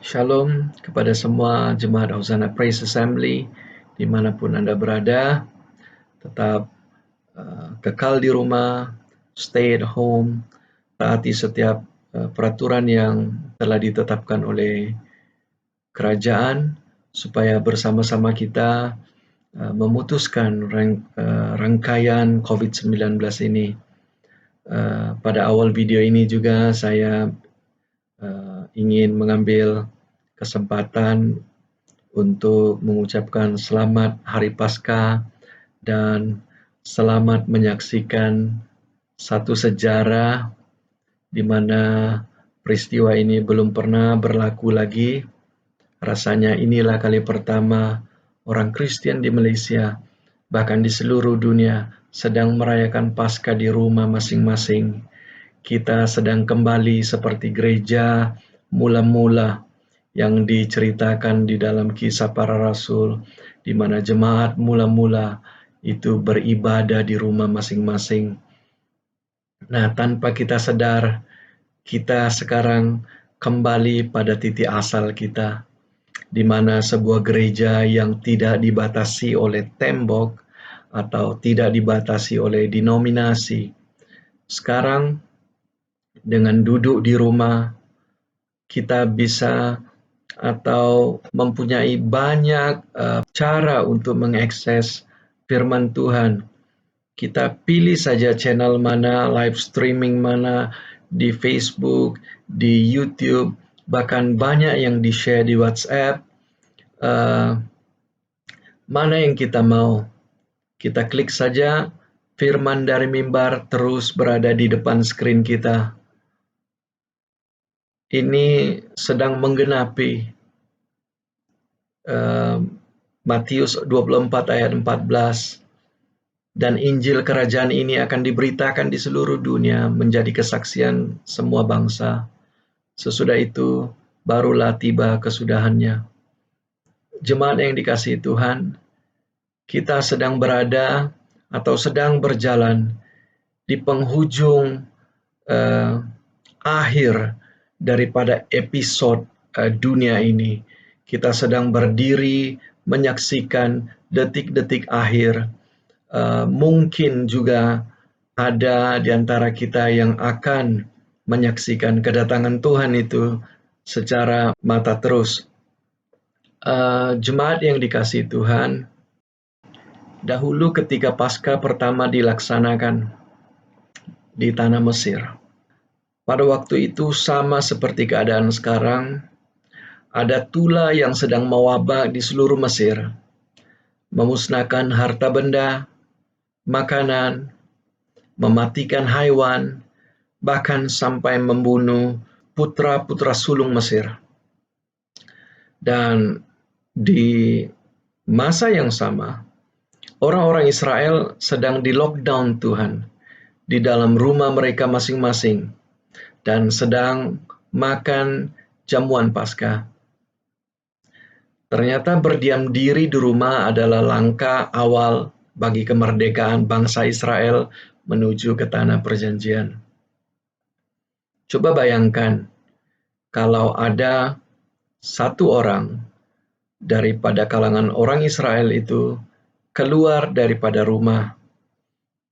Shalom kepada semua jemaat Hosanna Praise Assembly dimanapun Anda berada. Tetap kekal di rumah, stay at home, taati setiap peraturan yang telah ditetapkan oleh kerajaan supaya bersama-sama kita memutuskan rangkaian COVID-19 ini. Pada awal video ini juga saya ingin mengambil kesempatan untuk mengucapkan selamat Hari Paskah dan selamat menyaksikan satu sejarah di mana peristiwa ini belum pernah berlaku lagi. Rasanya inilah kali pertama orang Kristen di Malaysia, bahkan di seluruh dunia, sedang merayakan Paskah di rumah masing-masing. Kita sedang kembali seperti gereja mula-mula yang diceritakan di dalam Kisah Para Rasul, di mana jemaat mula-mula itu beribadah di rumah masing-masing. Nah, tanpa kita sadar, kita sekarang kembali pada titik asal kita, di mana sebuah gereja yang tidak dibatasi oleh tembok atau tidak dibatasi oleh denominasi. Sekarang, dengan duduk di rumah, kita bisa atau mempunyai banyak cara untuk mengakses firman Tuhan. Kita pilih saja channel mana, live streaming mana, di Facebook, di YouTube, bahkan banyak yang di-share di WhatsApp. Mana yang kita mau, kita klik saja, firman dari mimbar terus berada di depan skrin kita. Ini sedang menggenapi Matius 24 ayat 14. Dan Injil kerajaan ini akan diberitakan di seluruh dunia menjadi kesaksian semua bangsa. Sesudah itu barulah tiba kesudahannya. Jemaat yang dikasihi Tuhan, kita sedang berada atau sedang berjalan di penghujung akhir daripada episode dunia ini. Kita sedang berdiri menyaksikan detik-detik akhir. Mungkin juga ada di antara kita yang akan menyaksikan kedatangan Tuhan itu secara mata terus. Jemaat yang dikasihi Tuhan, dahulu ketika Paskah pertama dilaksanakan di tanah Mesir, pada waktu itu sama seperti keadaan sekarang, ada tula yang sedang mewabah di seluruh Mesir, memusnahkan harta benda, makanan, mematikan haiwan, bahkan sampai membunuh putra-putra sulung Mesir. Dan di masa yang sama, orang-orang Israel sedang di-lockdown Tuhan di dalam rumah mereka masing-masing dan sedang makan jamuan Paskah. Ternyata berdiam diri di rumah adalah langkah awal bagi kemerdekaan bangsa Israel menuju ke tanah perjanjian. Coba bayangkan kalau ada satu orang daripada kalangan orang Israel itu keluar daripada rumah,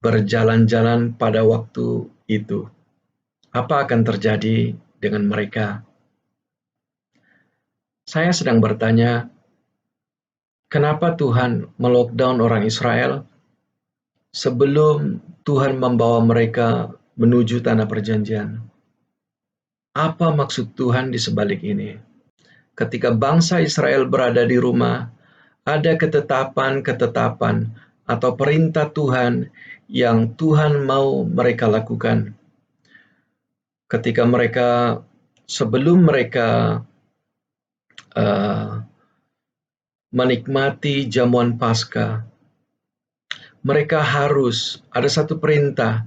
berjalan-jalan pada waktu itu. Apa akan terjadi dengan mereka? Saya sedang bertanya, kenapa Tuhan melockdown orang Israel sebelum Tuhan membawa mereka menuju tanah perjanjian? Apa maksud Tuhan di sebalik ini? Ketika bangsa Israel berada di rumah, ada ketetapan-ketetapan atau perintah Tuhan yang Tuhan mau mereka lakukan. Ketika sebelum mereka menikmati jamuan Paskah, mereka harus ada satu perintah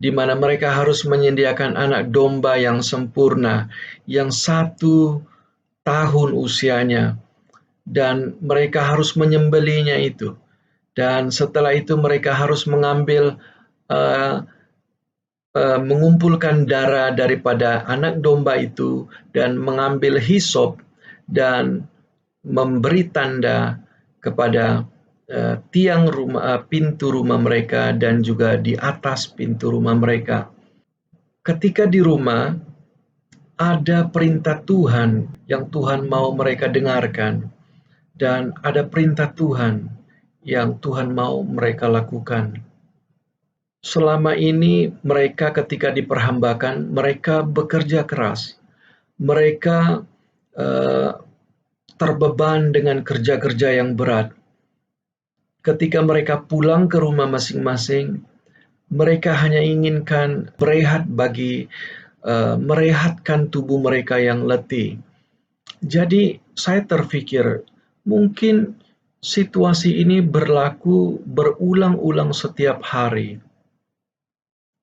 di mana mereka harus menyediakan anak domba yang sempurna, yang 1 tahun usianya, dan mereka harus menyembelihnya itu. Dan setelah itu mereka harus mengumpulkan darah daripada anak domba itu dan mengambil hisop dan memberi tanda kepada tiang rumah, pintu rumah mereka, dan juga di atas pintu rumah mereka. Ketika di rumah, ada perintah Tuhan yang Tuhan mau mereka dengarkan, dan ada perintah Tuhan yang Tuhan mau mereka lakukan. Selama ini mereka ketika diperhambakan, mereka bekerja keras. Mereka terbeban dengan kerja-kerja yang berat. Ketika mereka pulang ke rumah masing-masing, mereka hanya inginkan berehat merehatkan tubuh mereka yang letih. Jadi saya terpikir mungkin situasi ini berlaku berulang-ulang setiap hari.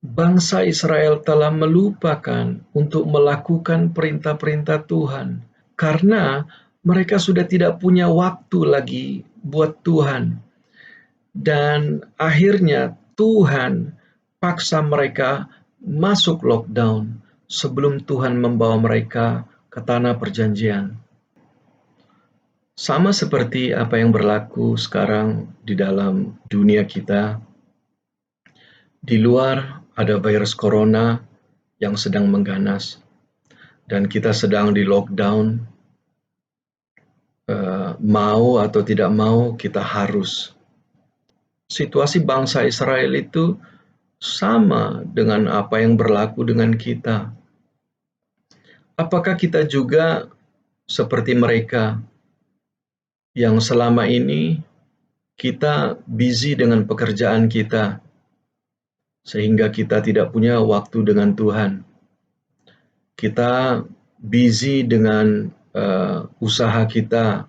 Bangsa Israel telah melupakan untuk melakukan perintah-perintah Tuhan karena mereka sudah tidak punya waktu lagi buat Tuhan. Dan akhirnya Tuhan paksa mereka masuk lockdown sebelum Tuhan membawa mereka ke tanah perjanjian. Sama seperti apa yang berlaku sekarang di dalam dunia kita. Di luar ada virus corona yang sedang mengganas dan kita sedang di lockdown. Mau atau tidak mau kita harus. Situasi bangsa Israel itu sama dengan apa yang berlaku dengan kita. Apakah kita juga seperti mereka yang selama ini kita busy dengan pekerjaan kita sehingga kita tidak punya waktu dengan Tuhan. Kita busy dengan usaha kita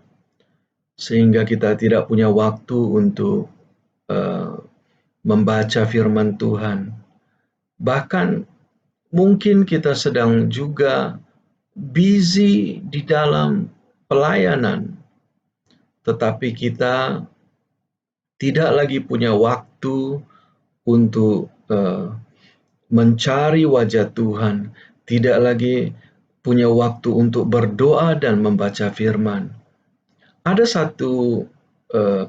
sehingga kita tidak punya waktu untuk membaca firman Tuhan. Bahkan mungkin kita sedang juga busy di dalam pelayanan, tetapi kita tidak lagi punya waktu untuk mencari wajah Tuhan, tidak lagi punya waktu untuk berdoa dan membaca firman. Ada satu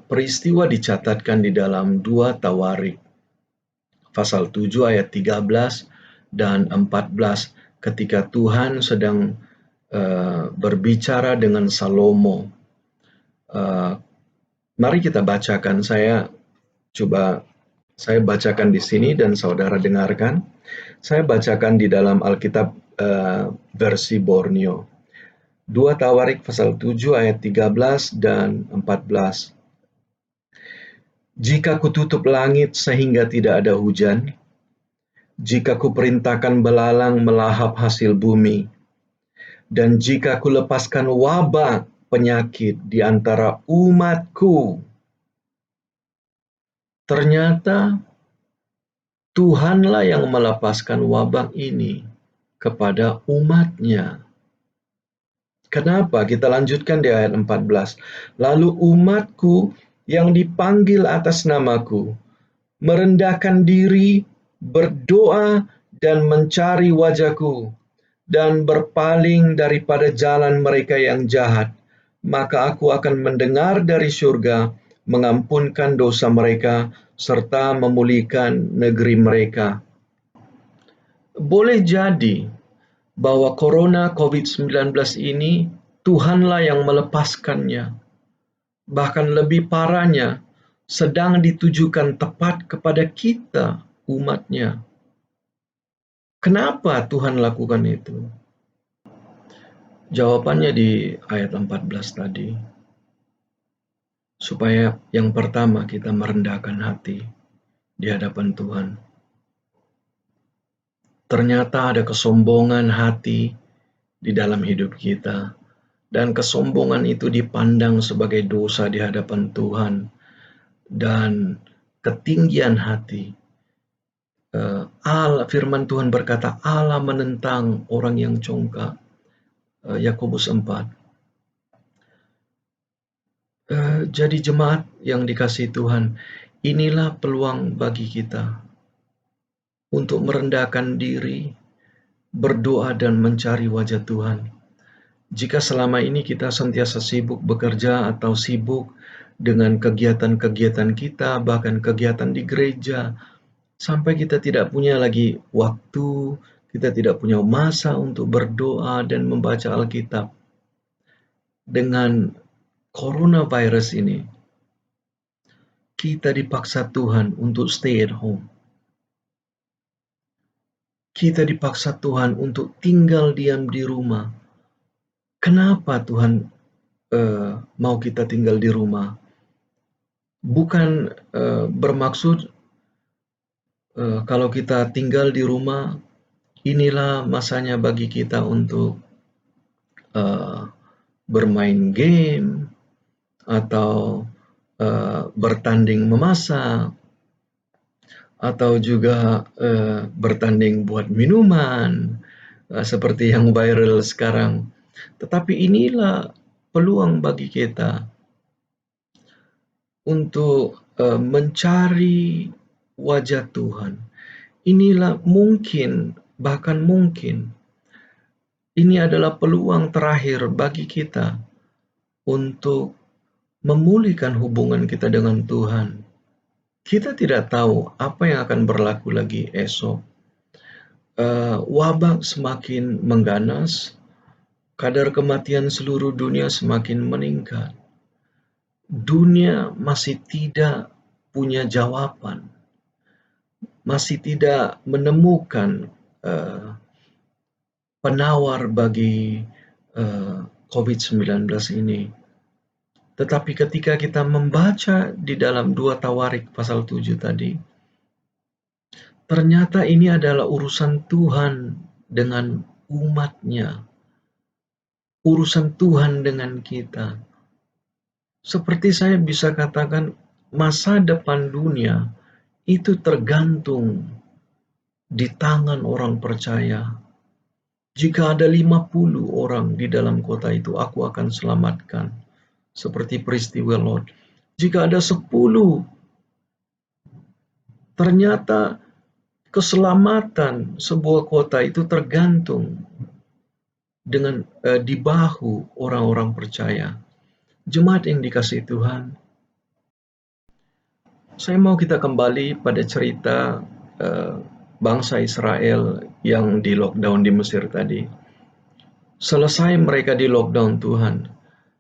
peristiwa dicatatkan di dalam 2 Tawarik, pasal 7 ayat 13 dan 14, ketika Tuhan sedang berbicara dengan Salomo. Mari kita bacakan. Saya bacakan di sini dan saudara dengarkan. Saya bacakan di dalam Alkitab versi Borneo. 2 Tawarik pasal 7 ayat 13 dan 14. Jika kututup langit sehingga tidak ada hujan, jika kuperintahkan belalang melahap hasil bumi, dan jika kulepaskan wabah penyakit di antara umatku, ternyata Tuhanlah yang melepaskan wabah ini kepada umatnya. Kenapa? Kita lanjutkan di ayat 14. Lalu umatku yang dipanggil atas namaku merendahkan diri, berdoa dan mencari wajahku, dan berpaling daripada jalan mereka yang jahat, maka aku akan mendengar dari surga, mengampunkan dosa mereka, serta memulihkan negeri mereka. Boleh jadi bahwa corona COVID-19 ini Tuhanlah yang melepaskannya. Bahkan lebih parahnya, sedang ditujukan tepat kepada kita, umatnya. Kenapa Tuhan lakukan itu? Jawabannya di ayat 14 tadi. Supaya yang pertama kita merendahkan hati di hadapan Tuhan. Ternyata ada kesombongan hati di dalam hidup kita. Dan kesombongan itu dipandang sebagai dosa di hadapan Tuhan. Dan ketinggian hati. Firman Tuhan berkata, Allah menentang orang yang congkak. Yakobus 4. Jadi jemaat yang dikasihi Tuhan, inilah peluang bagi kita untuk merendahkan diri, berdoa dan mencari wajah Tuhan. Jika selama ini kita sentiasa sibuk bekerja atau sibuk dengan kegiatan-kegiatan kita, bahkan kegiatan di gereja, sampai kita tidak punya lagi waktu, kita tidak punya masa untuk berdoa dan membaca Alkitab. Dengan coronavirus ini, kita dipaksa Tuhan untuk stay at home. Kita dipaksa Tuhan untuk tinggal diam di rumah. Kenapa Tuhan mau kita tinggal di rumah? Bukan bermaksud kalau kita tinggal di rumah, inilah masanya bagi kita untuk bermain game atau bertanding memasak atau juga bertanding buat minuman seperti yang viral sekarang. Tetapi inilah peluang bagi kita untuk mencari wajah Tuhan. Inilah mungkin, bahkan mungkin, ini adalah peluang terakhir bagi kita untuk memulihkan hubungan kita dengan Tuhan. Kita tidak tahu apa yang akan berlaku lagi esok. Wabah semakin mengganas, kadar kematian seluruh dunia semakin meningkat. Dunia masih tidak punya jawaban, masih tidak menemukan penawar bagi COVID-19 ini. Tetapi ketika kita membaca di dalam 2 Tawarik pasal 7 tadi, ternyata ini adalah urusan Tuhan dengan umat-Nya, urusan Tuhan dengan kita. Seperti saya bisa katakan, masa depan dunia itu tergantung di tangan orang percaya. Jika ada 50 orang di dalam kota itu, aku akan selamatkan. Seperti peristiwa Lot. Jika ada 10, ternyata keselamatan sebuah kota itu tergantung dengan di bahu orang-orang percaya. Jemaat yang dikasihi Tuhan, saya mau kita kembali pada cerita bangsa Israel yang di lockdown di Mesir tadi. Selesai mereka di lockdown Tuhan,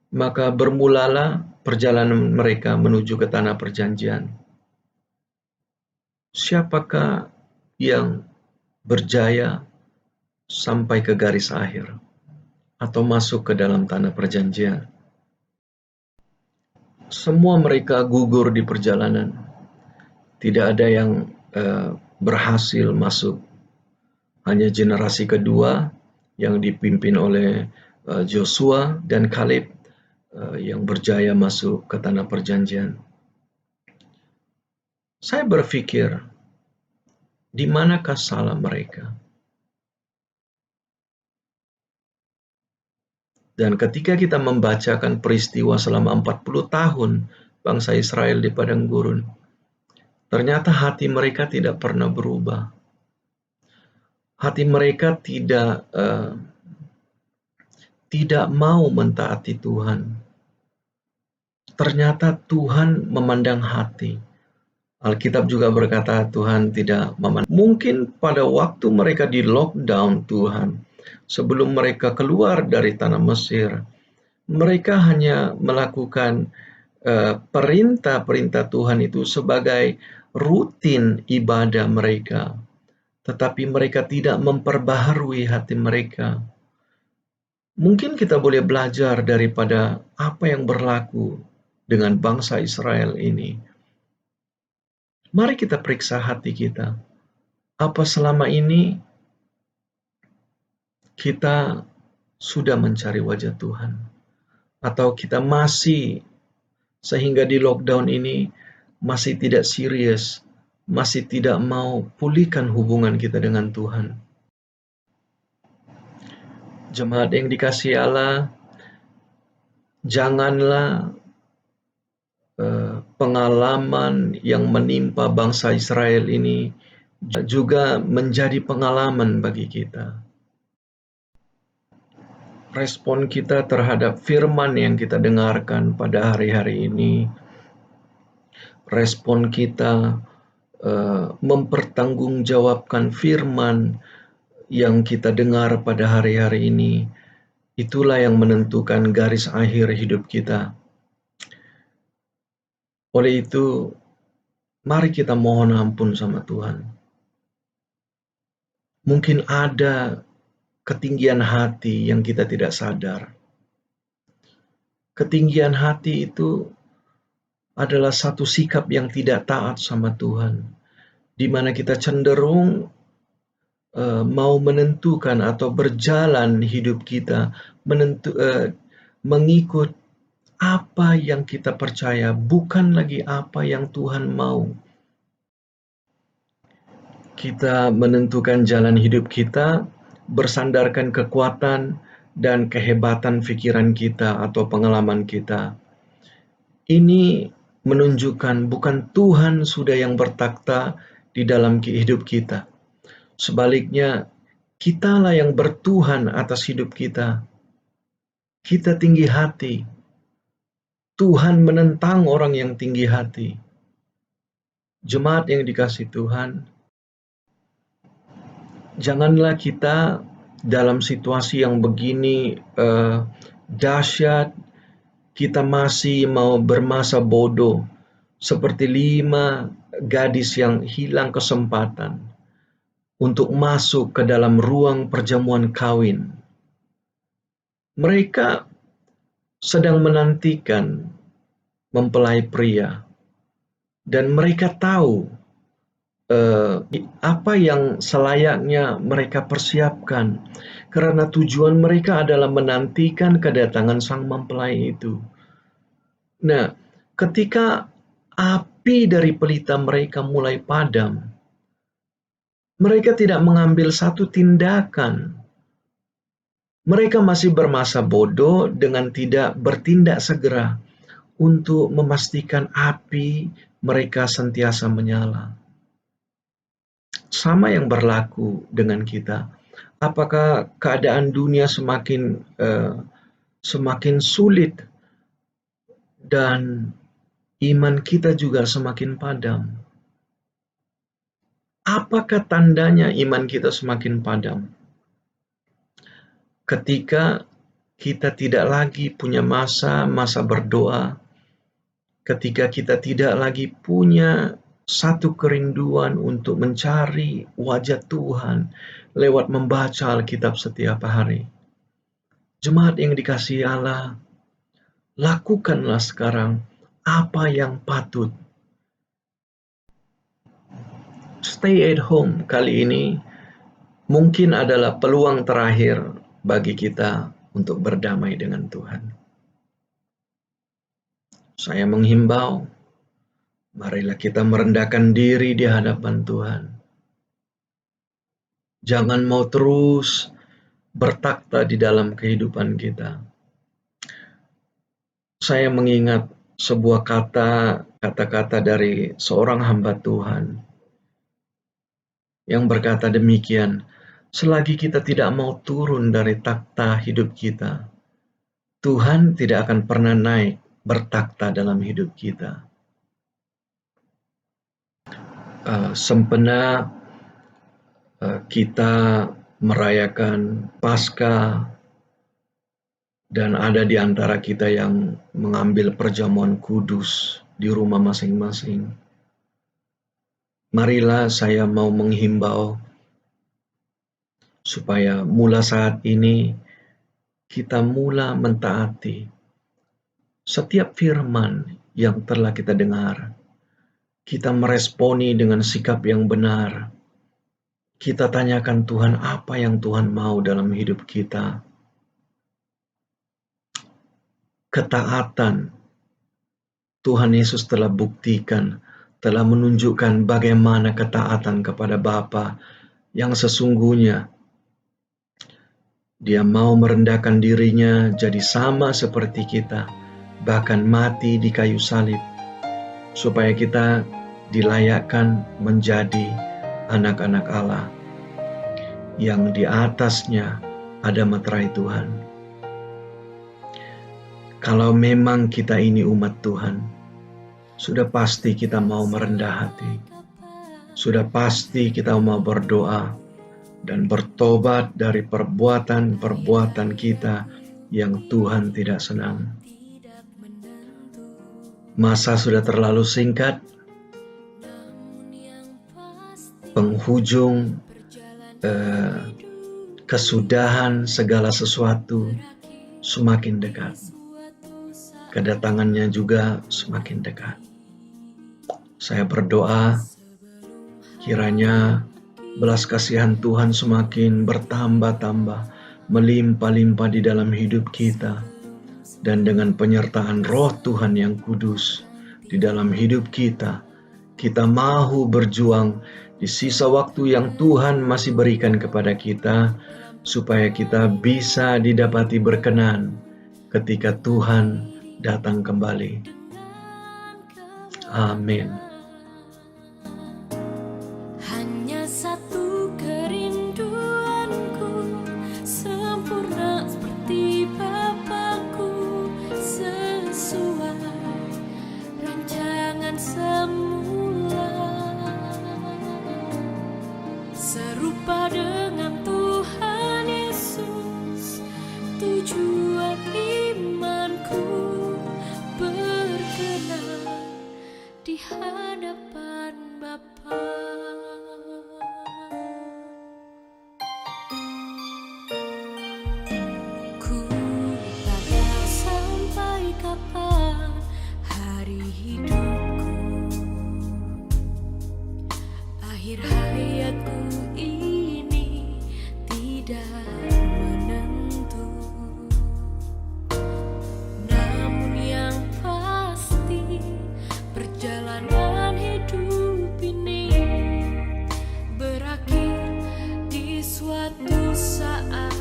maka bermulalah perjalanan mereka menuju ke tanah perjanjian. Siapakah yang berjaya sampai ke garis akhir atau masuk ke dalam tanah perjanjian? Semua mereka gugur di perjalanan. Tidak ada yang berhasil masuk. Hanya generasi kedua yang dipimpin oleh Joshua dan Kaleb yang berjaya masuk ke tanah perjanjian. Saya berpikir, di manakah salah mereka? Dan ketika kita membacakan peristiwa selama 40 tahun bangsa Israel di padang gurun, ternyata hati mereka tidak pernah berubah. Hati mereka tidak mau mentaati Tuhan. Ternyata Tuhan memandang hati. Alkitab juga berkata Tuhan tidak memandang. Mungkin pada waktu mereka di lockdown Tuhan, sebelum mereka keluar dari tanah Mesir, mereka hanya melakukan perintah-perintah Tuhan itu sebagai rutin ibadah mereka. Tetapi mereka tidak memperbaharui hati mereka. Mungkin kita boleh belajar daripada apa yang berlaku dengan bangsa Israel ini. Mari kita periksa hati kita. Apa selama ini kita sudah mencari wajah Tuhan? Atau kita masih, sehingga di lockdown ini, masih tidak serius, masih tidak mau pulihkan hubungan kita dengan Tuhan? Jemaat yang dikasihi Allah, janganlah pengalaman yang menimpa bangsa Israel ini juga menjadi pengalaman bagi kita. respon kita terhadap firman yang kita dengarkan pada hari-hari ini, respon kita mempertanggungjawabkan firman yang kita dengar pada hari-hari ini, itulah yang menentukan garis akhir hidup kita. Oleh itu, mari kita mohon ampun sama Tuhan. Mungkin ada ketinggian hati yang kita tidak sadar. Ketinggian hati itu adalah satu sikap yang tidak taat sama Tuhan, di mana kita cenderung mau menentukan atau berjalan hidup kita mengikut apa yang kita percaya, bukan lagi apa yang Tuhan mau. Kita menentukan jalan hidup kita bersandarkan kekuatan dan kehebatan pikiran kita atau pengalaman kita. Ini menunjukkan bukan Tuhan sudah yang bertakhta di dalam hidup kita. Sebaliknya, kitalah yang bertuhan atas hidup kita. Kita tinggi hati. Tuhan menentang orang yang tinggi hati. Jemaat yang dikasihi Tuhan, janganlah kita dalam situasi yang begini dahsyat, kita masih mau bermasa bodoh, seperti 5 gadis yang hilang kesempatan untuk masuk ke dalam ruang perjamuan kawin. Mereka sedang menantikan mempelai pria, dan mereka tahu apa yang selayaknya mereka persiapkan, karena tujuan mereka adalah menantikan kedatangan sang mempelai itu. Nah, ketika api dari pelita mereka mulai padam, mereka tidak mengambil satu tindakan. Mereka masih bermasa bodoh dengan tidak bertindak segera untuk memastikan api mereka sentiasa menyala. Sama yang berlaku dengan kita. Apakah keadaan dunia semakin sulit dan iman kita juga semakin padam? Apakah tandanya iman kita semakin padam? Ketika kita tidak lagi punya masa berdoa, ketika kita tidak lagi punya satu kerinduan untuk mencari wajah Tuhan lewat membaca Alkitab setiap hari. Jemaat yang dikasihi Allah, lakukanlah sekarang apa yang patut. Stay at home kali ini mungkin adalah peluang terakhir bagi kita untuk berdamai dengan Tuhan. Saya menghimbau, marilah kita merendahkan diri di hadapan Tuhan. Jangan mau terus bertakhta di dalam kehidupan kita. Saya mengingat sebuah kata-kata dari seorang hamba Tuhan yang berkata demikian, selagi kita tidak mau turun dari takhta hidup kita, Tuhan tidak akan pernah naik bertakhta dalam hidup kita. Sempena kita merayakan Paskah dan ada di antara kita yang mengambil perjamuan kudus di rumah masing-masing. Marilah saya mau menghimbau supaya mula saat ini kita mula mentaati setiap firman yang telah kita dengar. Kita meresponi dengan sikap yang benar. Kita tanyakan Tuhan apa yang Tuhan mau dalam hidup kita. Ketaatan Tuhan Yesus telah buktikan, telah menunjukkan bagaimana ketaatan kepada Bapa yang sesungguhnya. Dia mau merendahkan dirinya jadi sama seperti kita, bahkan mati di kayu salib, supaya kita dilayakkan menjadi anak-anak Allah yang di atasnya ada meterai Tuhan. Kalau memang kita ini umat Tuhan, sudah pasti kita mau merendah hati. Sudah pasti kita mau berdoa dan bertobat dari perbuatan-perbuatan kita yang Tuhan tidak senang. Masa sudah terlalu singkat, penghujung kesudahan segala sesuatu semakin dekat. Kedatangannya juga semakin dekat. Saya berdoa, kiranya belas kasihan Tuhan semakin bertambah-tambah, melimpah-limpah di dalam hidup kita. Dan dengan penyertaan Roh Tuhan yang kudus di dalam hidup kita, kita mau berjuang di sisa waktu yang Tuhan masih berikan kepada kita, supaya kita bisa didapati berkenan ketika Tuhan datang kembali. Amin. Hanya satu kerinduanku, sempurna seperti Bapakku, sesuai rancangan semula, serupa dengan Tuhan Yesus, tujuan imanku berkenan di hadapan Bapa. Ku tak tahu sampai kapan hari hidupku, akhir hayatku ini tidak menentu. Namun yang pasti, perjalanan hidup ini berakhir di suatu saat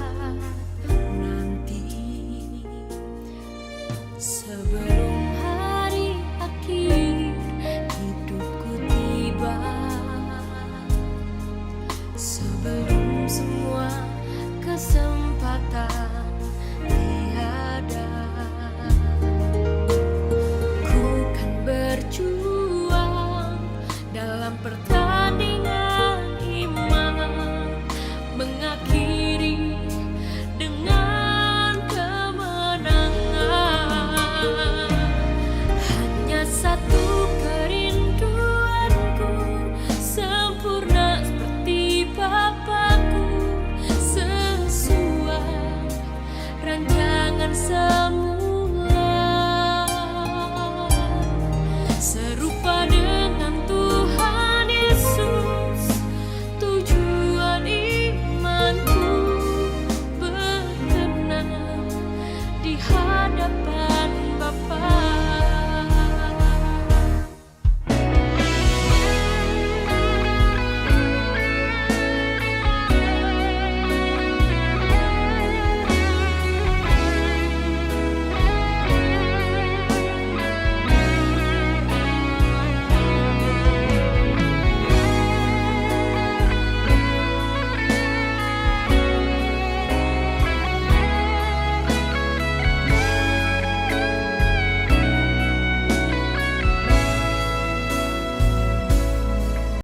nanti. Sebelum hari akhir hidupku tiba, sebelum semua kesempatan